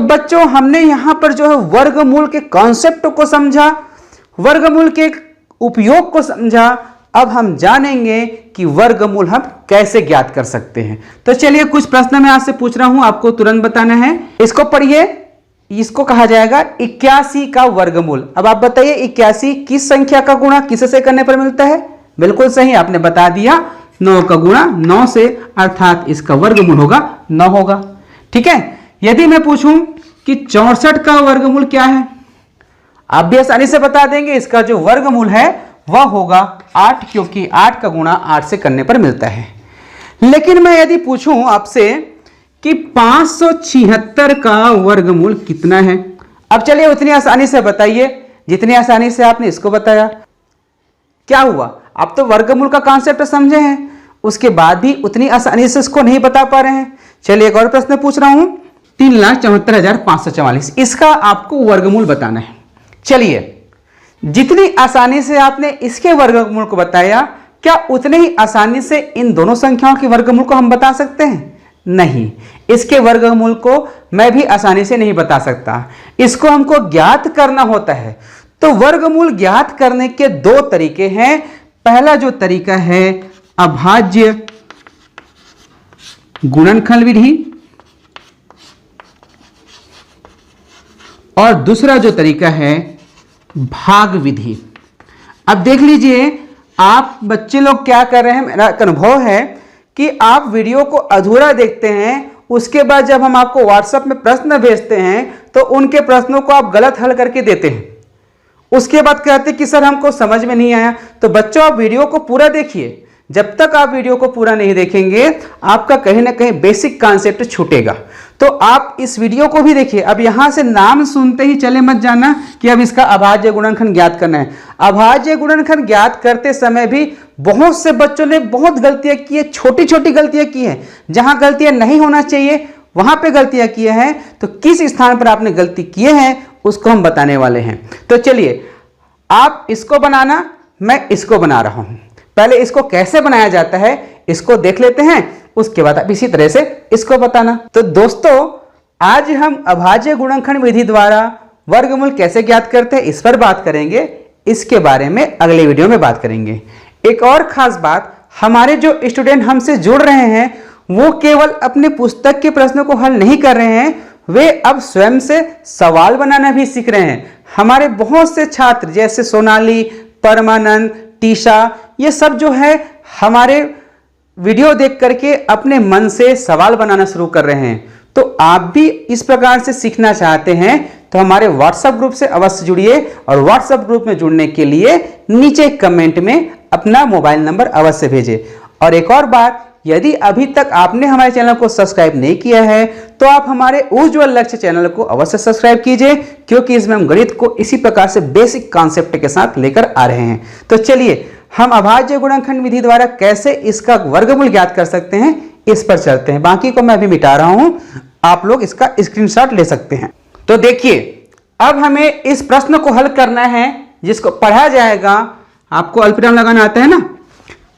तो बच्चों हमने यहां पर जो है वर्गमूल के कॉन्सेप्ट को समझा, वर्गमूल के उपयोग को समझा। अब हम जानेंगे कि वर्गमूल हम कैसे ज्ञात कर सकते हैं। तो चलिए कुछ प्रश्न मैं आपसे पूछ रहा हूं, आपको तुरंत बताना है। इसको पढ़िए, इसको कहा जाएगा 81 का वर्गमूल। अब आप बताइए 81 किस संख्या का गुणा किससे करने पर मिलता है? बिल्कुल सही, आपने बता दिया 9 का गुणा 9 से, अर्थात इसका वर्गमूल होगा 9 होगा। ठीक है। यदि मैं पूछूं कि 64 का वर्गमूल क्या है, आप भी आसानी से बता देंगे। इसका जो वर्गमूल है वह होगा 8, क्योंकि 8 का गुणा 8 से करने पर मिलता है। लेकिन मैं यदि पूछूं आपसे कि 576 का वर्गमूल कितना है, अब चलिए उतनी आसानी से बताइए जितनी आसानी से आपने इसको बताया। क्या हुआ, आप तो वर्गमूल का कॉन्सेप्ट समझे हैं, उसके बाद भी उतनी आसानी से इसको नहीं बता पा रहे हैं। चलिए एक और प्रश्न पूछ रहा हूं, 3,74,544, इसका आपको वर्गमूल बताना है। चलिए, जितनी आसानी से आपने इसके वर्गमूल को बताया, क्या उतने ही आसानी से इन दोनों संख्याओं के वर्गमूल को हम बता सकते हैं? नहीं, इसके वर्गमूल को मैं भी आसानी से नहीं बता सकता, इसको हमको ज्ञात करना होता है। तो वर्गमूल ज्ञात करने के दो तरीके हैं। पहला जो तरीका है अभाज्य गुणनखंड विधि, और दूसरा जो तरीका है भाग विधि। अब देख लीजिए, आप बच्चे लोग क्या कर रहे हैं, मेरा अनुभव है कि आप वीडियो को अधूरा देखते हैं, उसके बाद जब हम आपको व्हाट्सएप में प्रश्न भेजते हैं तो उनके प्रश्नों को आप गलत हल करके देते हैं। उसके बाद कहते हैं कि सर हमको समझ में नहीं आया। तो बच्चों आप वीडियो को पूरा देखिए, जब तक आप वीडियो को पूरा नहीं देखेंगे आपका कहीं ना कहीं बेसिक कॉन्सेप्ट छूटेगा। तो आप इस वीडियो को भी देखिए। अब यहां से नाम सुनते ही चले मत जाना कि अब इसका अभाज्य गुणनखंड ज्ञात करना है। अभाज्य गुणनखंड ज्ञात करते समय भी बहुत से बच्चों ने बहुत गलतियां की है, छोटी छोटी गलतियां की हैं। जहां गलतियां नहीं होना चाहिए वहां पे गलतियां किए हैं। तो किस स्थान पर आपने गलती किए हैं उसको हम बताने वाले हैं। तो चलिए, आप इसको बनाना, मैं इसको बना रहा हूं। पहले इसको कैसे बनाया जाता है इसको देख लेते हैं, उसके बाद आप इसी तरह से इसको बताना। तो दोस्तों, आज हम अभाज्य गुणनखंड विधि द्वारा वर्गमूल कैसे ज्ञात करते हैं इस पर बात करेंगे। इसके बारे में अगले वीडियो में बात करेंगे। एक और खास बात, हमारे जो स्टूडेंट हमसे जुड़ रहे हैं वो केवल अपने पुस्तक के प्रश्नों को हल नहीं कर रहे हैं, वे अब स्वयं से सवाल बनाना भी सीख रहे हैं। हमारे बहुत से छात्र जैसे सोनाली, परमानंद, टीशा, ये सब जो है हमारे वीडियो देख करके अपने मन से सवाल बनाना शुरू कर रहे हैं। तो आप भी इस प्रकार से सीखना चाहते हैं तो हमारे व्हाट्सएप ग्रुप से अवश्य जुड़िए, और व्हाट्सएप ग्रुप में जुड़ने के लिए नीचे कमेंट में अपना मोबाइल नंबर अवश्य भेजें। और एक और बात, यदि अभी तक आपने हमारे चैनल को सब्सक्राइब नहीं किया है तो आप हमारे उज्ज्वल लक्ष्य चैनल को अवश्य सब्सक्राइब कीजिए, क्योंकि इसमें हम गणित को इसी प्रकार से बेसिक कॉन्सेप्ट के साथ लेकर आ रहे हैं। तो चलिए, हम अभाज्य गुणनखंड विधि द्वारा कैसे इसका वर्गमूल ज्ञात कर सकते हैं इस पर चलते हैं। बाकी को मैं अभी मिटा रहा हूं, आप लोग इसका स्क्रीनशॉट ले सकते हैं। तो देखिए, अब हमें इस प्रश्न को हल करना है जिसको पढ़ा जाएगा। आपको अल्पविराम लगाना आता है ना?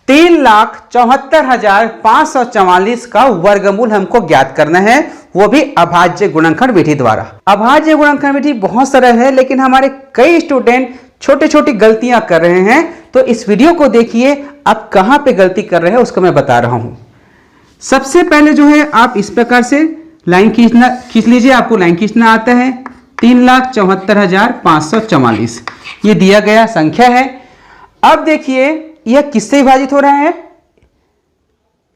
3,74,544 का वर्गमूल हमको ज्ञात करना है, वो भी अभाज्य गुणनखंड विधि द्वारा। अभाज्य गुणनखंड विधि बहुत सरल है, लेकिन हमारे कई स्टूडेंट छोटी छोटी गलतियां कर रहे हैं। तो इस वीडियो को देखिए, आप कहां पे गलती कर रहे हैं उसको मैं बता रहा हूं। सबसे पहले जो है आप इस प्रकार से लाइन खींच लीजिए। आपको लाइन खींचना आता है। 3,74,544 ये दिया गया संख्या है। अब देखिए यह किससे विभाजित हो रहा है।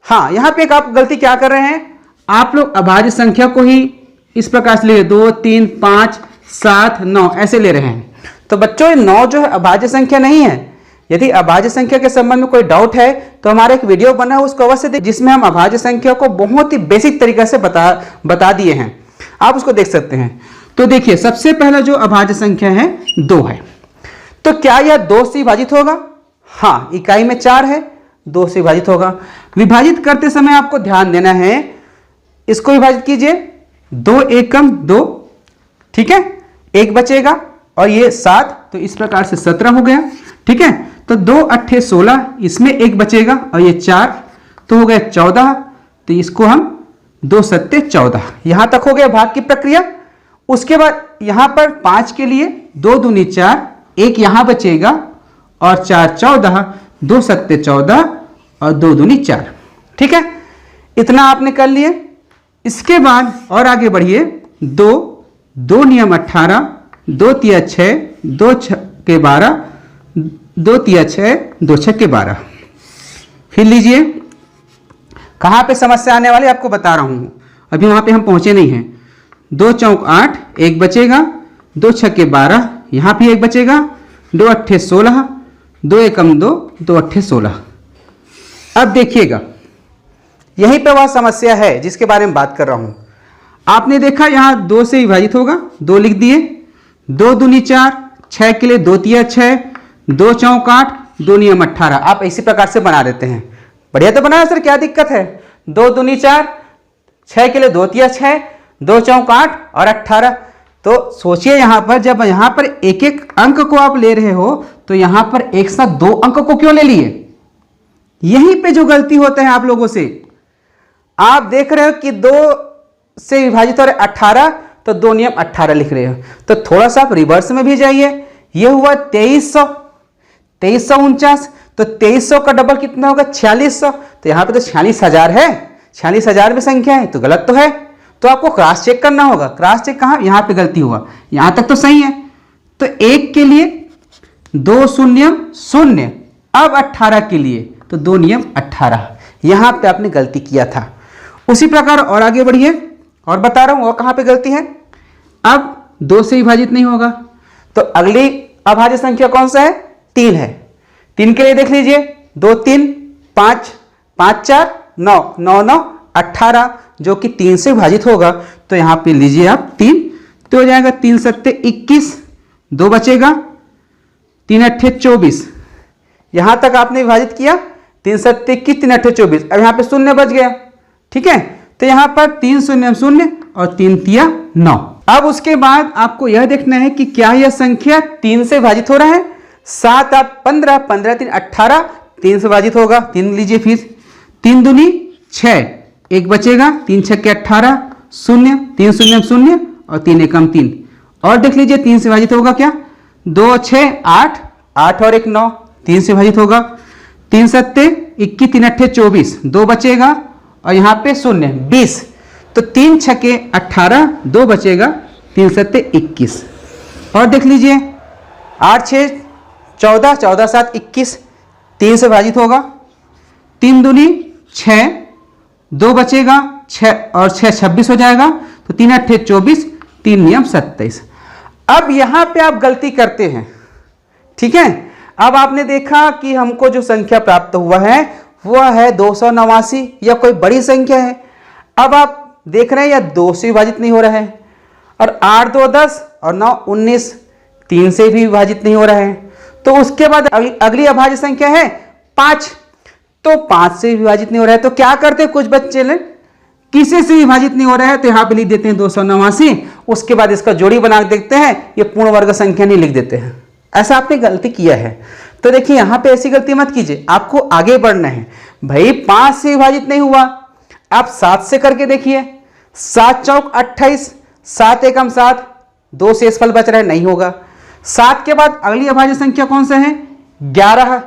हाँ, यहां पे एक आप गलती क्या कर रहे हैं, आप लोग अभाज्य संख्या को ही इस प्रकार से ले 2, 3, 5, 7, 9 ऐसे ले रहे हैं। तो बच्चों, 9 जो है अभाज्य संख्या नहीं है। यदि अभाज्य संख्या के संबंध में कोई डाउट है तो हमारा एक वीडियो बना है, उसको अवश्य देखें, जिसमें हम अभाज्य संख्या को बहुत ही बेसिक तरीके से बता दिए हैं। आप उसको देख सकते हैं। तो देखिए, सबसे पहला जो अभाज्य संख्या है 2 है। तो क्या यह 2 से विभाजित होगा? हाँ, इकाई में 4 है, 2 से विभाजित होगा। विभाजित करते समय आपको ध्यान देना है, इसको विभाजित कीजिए, 2 एकम 2, ठीक है, 1 बचेगा और ये 7, तो इस प्रकार से 17 हो गया। ठीक है, तो 2 अट्ठे 16, इसमें 1 बचेगा और ये 4, तो हो गया 14। तो इसको हम 2 सत्ते 14, यहां तक हो गया भाग की प्रक्रिया। उसके बाद यहां पर 5 के लिए 2 दूनी 4, एक यहां बचेगा और 4 14, 2 सत्ते 14 और 2 दूनी 4। ठीक है, इतना आपने कर लिए। इसके बाद और आगे बढ़िए, 2 नियम 18, 2 तिया 6, 2 छक्के 12, 2 तिया 6, 2 छक्के 12। फिर लीजिए, कहाँ पे समस्या आने वाली आपको बता रहा हूँ, अभी वहाँ पे हम पहुँचे नहीं हैं। 2 चौक 8, एक बचेगा, 2 छक्के 12, यहाँ भी एक बचेगा, 2 अट्ठे 16, 2 एकम 2, 2 अट्ठे 16। अब देखिएगा, यहीं पे वह समस्या है जिसके बारे में बात कर रहा हूँ। आपने देखा यहाँ 2 से विभाजित होगा, 2 लिख दिए, 2 दूनी 4, 6 के लिए 2 तिया 6, 2 चौक 8, 2 नियम 18। आप इसी प्रकार से बना देते हैं। बढ़िया तो बनाया सर, क्या दिक्कत है। 2 दूनी 4, 6 के लिए 2 तिया 6, 2 चौक 8 और 18। तो सोचिए यहाँ पर, जब यहाँ पर एक एक अंक को आप ले रहे हो तो यहाँ पर एक साथ 2 अंक को क्यों ले लिए। यहीं पे जो गलती होता है आप लोगों से। आप देख रहे हो कि 2 से विभाजित हो रहा है 18, तो 2 नियम 18 लिख रहे हो, तो थोड़ा सा आप रिवर्स में भी जाइए। ये हुआ 2300, 2349, तो 2300 का डबल कितना होगा 4600। तो यहाँ पे तो 46,000 है, 46,000 में संख्या है, तो गलत तो है। तो आपको क्रॉस चेक करना होगा। क्रॉस चेक कहाँ, यहाँ पे गलती हुआ, यहाँ तक तो सही है। तो 1 के लिए 2 शून्य 0, अब 18 के लिए तो 2 नियम 18, यहाँ पे आपने गलती किया था। उसी प्रकार और आगे बढ़िए, और बता रहा हूँ और कहाँ पे गलती है। अब 2 से विभाजित नहीं होगा, तो अगली अभाज्य संख्या कौन सा है, 3 है। 3 के लिए देख लीजिए, 2 3 5, 5 4 9, 9 9 18, जो कि 3 से विभाजित होगा। तो यहाँ पे लीजिए आप 3, तो हो जाएगा 3 सत्ते 21, 2 बचेगा, 3 अट्ठे 24। यहाँ तक आपने विभाजित किया, 3 सत्ते 21, 3 अट्ठे 24। अब यहाँ पे 0 बच गया। ठीक है, तो यहाँ पर 3 शून्य 0 और 3 तिया 9। अब उसके बाद आपको यह देखना है कि क्या यह संख्या 3 से विभाजित हो रहा है। 7 8 15, 15 3 18, 3 से विभाजित होगा। 3 लीजिए, फिर 3 दूनी 6, एक बचेगा, 3 छक्के 18, 0, 3 शून्य 0 और 3 एकम 3। और देख लीजिए 3 से विभाजित होगा क्या, 2 6 8, 8 और 1 9, 3 से विभाजित होगा। 3 सत्ते 21, 3 अट्ठे 24, 2 बचेगा और यहाँ पे 0 20, तो 3 छक्के 18, 2 बचेगा, 3 सत्ते 21। और देख लीजिए 8 6 14, 14 7 21, 3 से विभाजित होगा। 3 दूनी 6, 2 बचेगा, 6 और 6 26 हो जाएगा, तो 3 अट्ठे 24, 3 नियम 27। अब यहाँ पे आप गलती करते हैं। ठीक है, अब आपने देखा कि हमको जो संख्या प्राप्त हुआ है वह है 289, या कोई बड़ी संख्या है। अब आप देख रहे हैं यह 2 से विभाजित नहीं हो रहा है, और 8 2 10 और 9 19, 3 से भी विभाजित नहीं हो रहा है। तो उसके बाद अगली अभाज्य संख्या है 5, तो 5 से विभाजित नहीं हो रहा है। तो क्या करते हैं कुछ बच्चे ने, किसी से विभाजित नहीं हो रहा है तो यहाँ पे लिख देते हैं 289, उसके बाद इसका जोड़ी बना देखते हैं, ये पूर्ण वर्ग संख्या नहीं लिख देते हैं। ऐसा आपने गलती किया है। तो देखिए यहाँ पे ऐसी गलती मत कीजिए, आपको आगे बढ़ना है। भाई 5 से विभाजित नहीं हुआ, आप 7 से करके देखिए। 7 चौक 28, 7 एकम 7, 2 शेषफल बच रहा है, नहीं होगा। 7 के बाद अगली अभाज्य संख्या कौन सा है, 11,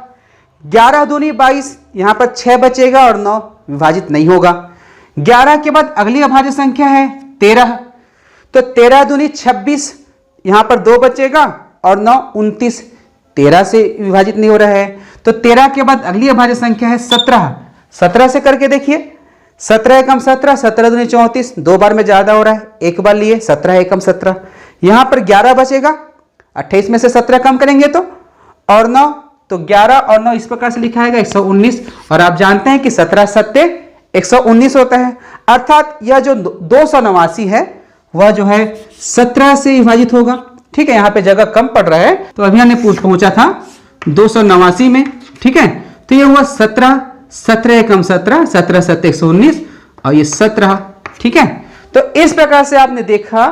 11 दूनी 22, यहाँ पर 6 बचेगा और 9 विभाजित नहीं होगा। 11 के बाद अगली अभाज्य संख्या है 13, तो 13 दूनी 26, यहाँ पर 2 बचेगा और 9 29, 13 से विभाजित नहीं हो रहा है। तो 13 के बाद अगली अभाज्य संख्या है 17, 17 से करके देखिए। 17 एकम 17, 17 दूनी 34, 2 बार में ज्यादा हो रहा है, एक बार लिए 17 एकम 17, यहाँ पर 11 बचेगा, 28 में से 17 कम करेंगे तो, और 9, तो 11 और 9 इस प्रकार से लिखा है 119। और आप जानते हैं कि 17 सत्ते 119 होता है, अर्थात यह जो 289 है वह जो है 17 से विभाजित होगा। ठीक है, यहाँ पे जगह कम पड़ रहा है, तो अभी हमने पहुंचा था 289 में। ठीक है, तो ये हुआ 17, 17 एकम 17, 17 सत्ते 119 और ये 17। ठीक है, तो इस प्रकार से आपने देखा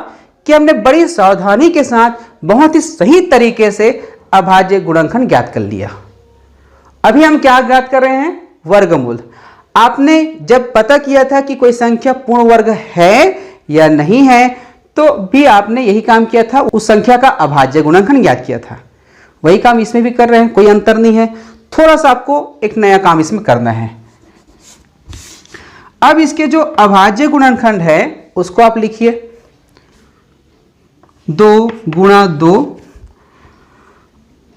कि हमने बड़ी सावधानी के साथ बहुत ही सही तरीके से अभाज्य गुणनखंड ज्ञात कर लिया। अभी हम क्या ज्ञात कर रहे हैं, वर्गमूल। आपने जब पता किया था कि कोई संख्या पूर्ण वर्ग है या नहीं है, तो भी आपने यही काम किया था, उस संख्या का अभाज्य गुणनखंड ज्ञात किया था। वही काम इसमें भी कर रहे हैं, कोई अंतर नहीं है। थोड़ा सा आपको एक नया काम इसमें करना है। अब इसके जो अभाज्य गुणनखंड है उसको आप लिखिए 2 गुणा 2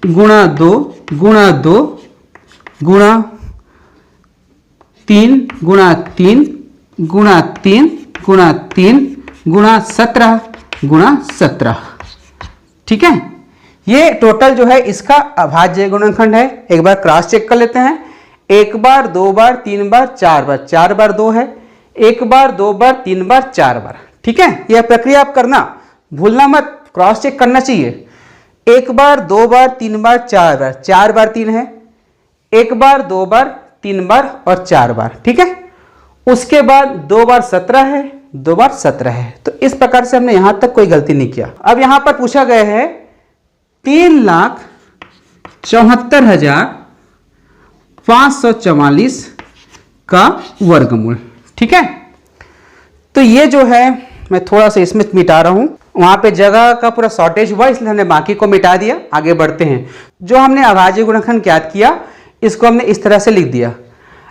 गुणा 2 गुणा 2 गुणा 3 गुणा 3 गुणा 3 गुणा 3 गुणा 17 गुणा 17। ठीक है, ये टोटल जो है इसका अभाज्य गुणनखंड है। एक बार क्रॉस चेक कर लेते हैं। 1 बार 2 बार 3 बार 4 बार, 4 बार 2 है, 1 बार 2 बार 3 बार 4 बार। ठीक है, यह प्रक्रिया आप करना भूलना मत, क्रॉस चेक करना चाहिए। 1 बार 2 बार 3 बार 4 बार, 4 बार 3 है, 1 बार 2 बार 3 बार और 4 बार। ठीक है, उसके बाद 2 बार 17 है, 2 बार 17 है। तो इस प्रकार से हमने यहां तक कोई गलती नहीं किया। अब यहां पर पूछा गया है 3,74,544 का वर्गमूल। ठीक है, तो ये जो है मैं थोड़ा सा इसमें मिटा रहा हूं, वहां पे जगह का पूरा शॉर्टेज हुआ इसलिए हमने बाकी को मिटा दिया। आगे बढ़ते हैं। जो हमने अभाज्य गुणनखंड ज्ञात किया इसको हमने इस तरह से लिख दिया।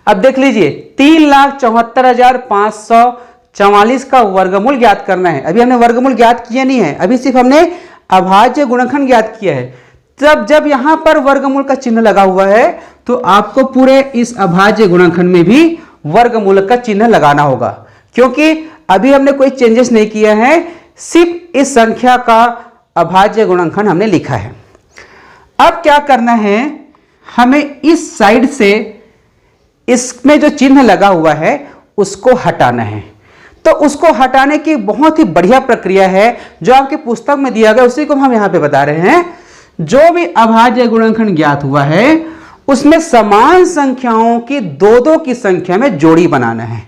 अब देख लीजिए 3,74,544 का वर्गमूल ज्ञात करना है। अभी हमने वर्गमूल ज्ञात किया नहीं है, अभी सिर्फ हमने अभाज्य गुणनखंड ज्ञात किया है। तब जब यहां पर वर्गमूल का चिन्ह लगा हुआ है तो आपको पूरे इस अभाज्य गुणनखंड में भी वर्गमूल का चिन्ह लगाना होगा, क्योंकि अभी हमने कोई चेंजेस नहीं किया है, सिर्फ इस संख्या का अभाज्य गुणनखंड हमने लिखा है। अब क्या करना है, हमें इस साइड से इसमें जो चिन्ह लगा हुआ है उसको हटाना है। तो उसको हटाने की बहुत ही बढ़िया प्रक्रिया है जो आपके पुस्तक में दिया गया, उसी को हम यहां पे बता रहे हैं। जो भी अभाज्य गुणनखंड ज्ञात हुआ है उसमें समान संख्याओं की 2-2 की संख्या में जोड़ी बनाना है।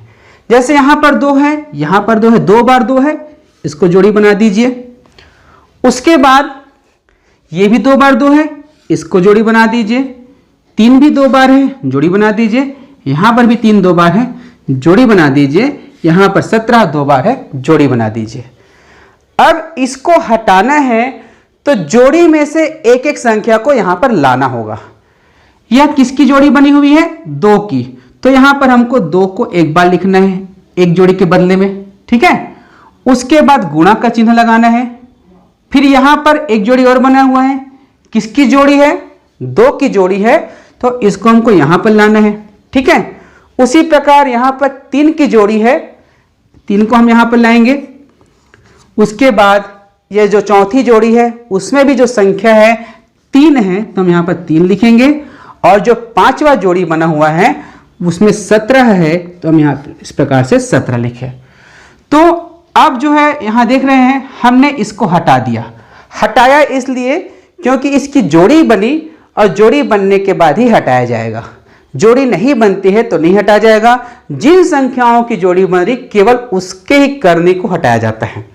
जैसे यहां पर 2 है, यहां पर 2 है, 2 बार 2 है, इसको जोड़ी बना दीजिए। उसके बाद ये भी 2 बार 2 है, इसको जोड़ी बना दीजिए। 3 भी 2 बार है, जोड़ी बना दीजिए। यहां पर भी 3 2 बार है, जोड़ी बना दीजिए। यहां पर 17 2 बार है, जोड़ी बना दीजिए। अब इसको हटाना है तो जोड़ी में से एक एक संख्या को यहां पर लाना होगा। यह किसकी जोड़ी बनी हुई है? 2 की। तो यहां पर हमको 2 को एक बार लिखना है एक जोड़ी के बदले में। ठीक है, उसके बाद गुणा का चिन्ह लगाना है। फिर यहां पर एक जोड़ी और बना हुआ है, किसकी जोड़ी है? 2 की जोड़ी है, तो इसको हमको यहां पर लाना है। ठीक है, उसी प्रकार यहां पर 3 की जोड़ी है, 3 को हम यहां पर लाएंगे। उसके बाद ये जो चौथी जोड़ी है उसमें भी जो संख्या है 3 है, तो हम यहां पर 3 लिखेंगे। और जो 5वां जोड़ी बना हुआ है उसमें 17 है, तो हम यहां इस प्रकार से 17 लिखे। तो अब जो है यहां देख रहे हैं हमने इसको हटा दिया। हटाया इसलिए क्योंकि इसकी जोड़ी बनी और जोड़ी बनने के बाद ही हटाया जाएगा। जोड़ी नहीं बनती है तो नहीं हटाया जाएगा। जिन संख्याओं की जोड़ी बन रही केवल उसके ही करने को हटाया जाता है।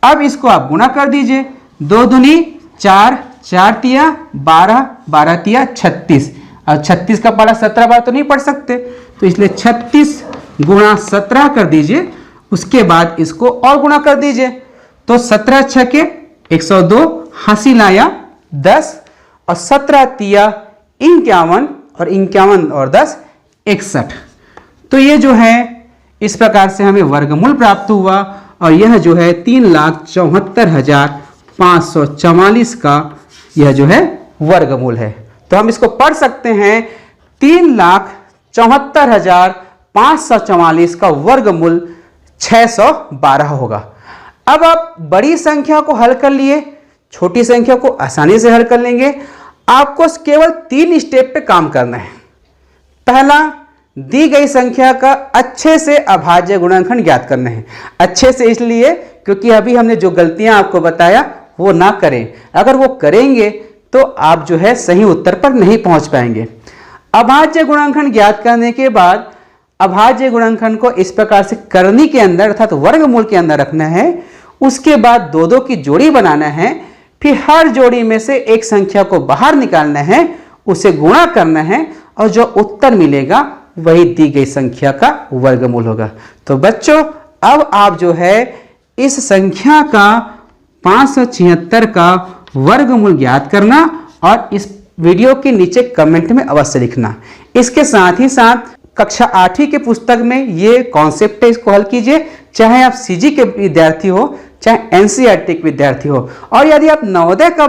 अब इसको आप गुणा कर दीजिए। 2 दूनी 4, 4 तिया 12, 12 तिया 36। और 36 का पढ़ा 17 बार तो नहीं पढ़ सकते, तो इसलिए 36 गुणा 17 कर दीजिए। उसके बाद इसको और गुणा कर दीजिए। तो 17 छके 102, हासिल आया 10 और 17 तिया 51 और 51 और 10 61। तो ये जो है इस प्रकार से हमें वर्गमूल प्राप्त हुआ और यह जो है 3,74,544 का यह जो है वर्गमूल है। तो हम इसको पढ़ सकते हैं 3,74,544 का वर्गमूल 612 होगा। अब आप बड़ी संख्या को हल कर लिए, छोटी संख्या को आसानी से हल कर लेंगे। आपको केवल 3 स्टेप पे काम करना है। पहला, दी गई संख्या का अच्छे से अभाज्य गुणनखंड ज्ञात करना है। अच्छे से इसलिए क्योंकि अभी हमने जो गलतियां आपको बताया वो ना करें। अगर वो करेंगे तो आप जो है सही उत्तर पर नहीं पहुंच पाएंगे। अभाज्य गुणनखंड ज्ञात करने के बाद अभाज्य गुणनखंड को इस प्रकार से करनी के अंदर अर्थात वर्गमूल के अंदर रखना है। उसके बाद 2-2 की जोड़ी बनाना है। फिर हर जोड़ी में से एक संख्या को बाहर निकालना है, उसे गुणा करना है और जो उत्तर मिलेगा वही दी गई संख्या का वर्गमूल होगा। तो बच्चों अब आप जो है इस संख्या का 576 का वर्गमूल ज्ञात करना और इस वीडियो के नीचे कमेंट में अवश्य लिखना। इसके साथ ही साथ कक्षा 8वीं के पुस्तक में ये कॉन्सेप्ट है, इसको हल कीजिए, चाहे आप सीजी के विद्यार्थी हो चाहे एनसीईआरटी के विद्यार्थी हो। और यदि आप नवोदय का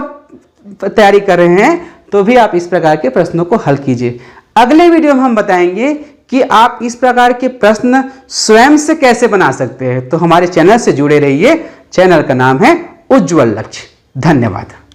तैयारी कर रहे हैं तो भी आप इस प्रकार के प्रश्नों को हल कीजिए। अगले वीडियो में हम बताएंगे कि आप इस प्रकार के प्रश्न स्वयं से कैसे बना सकते हैं। तो हमारे चैनल से जुड़े रहिए। चैनल का नाम है उज्ज्वल लक्ष्य। धन्यवाद।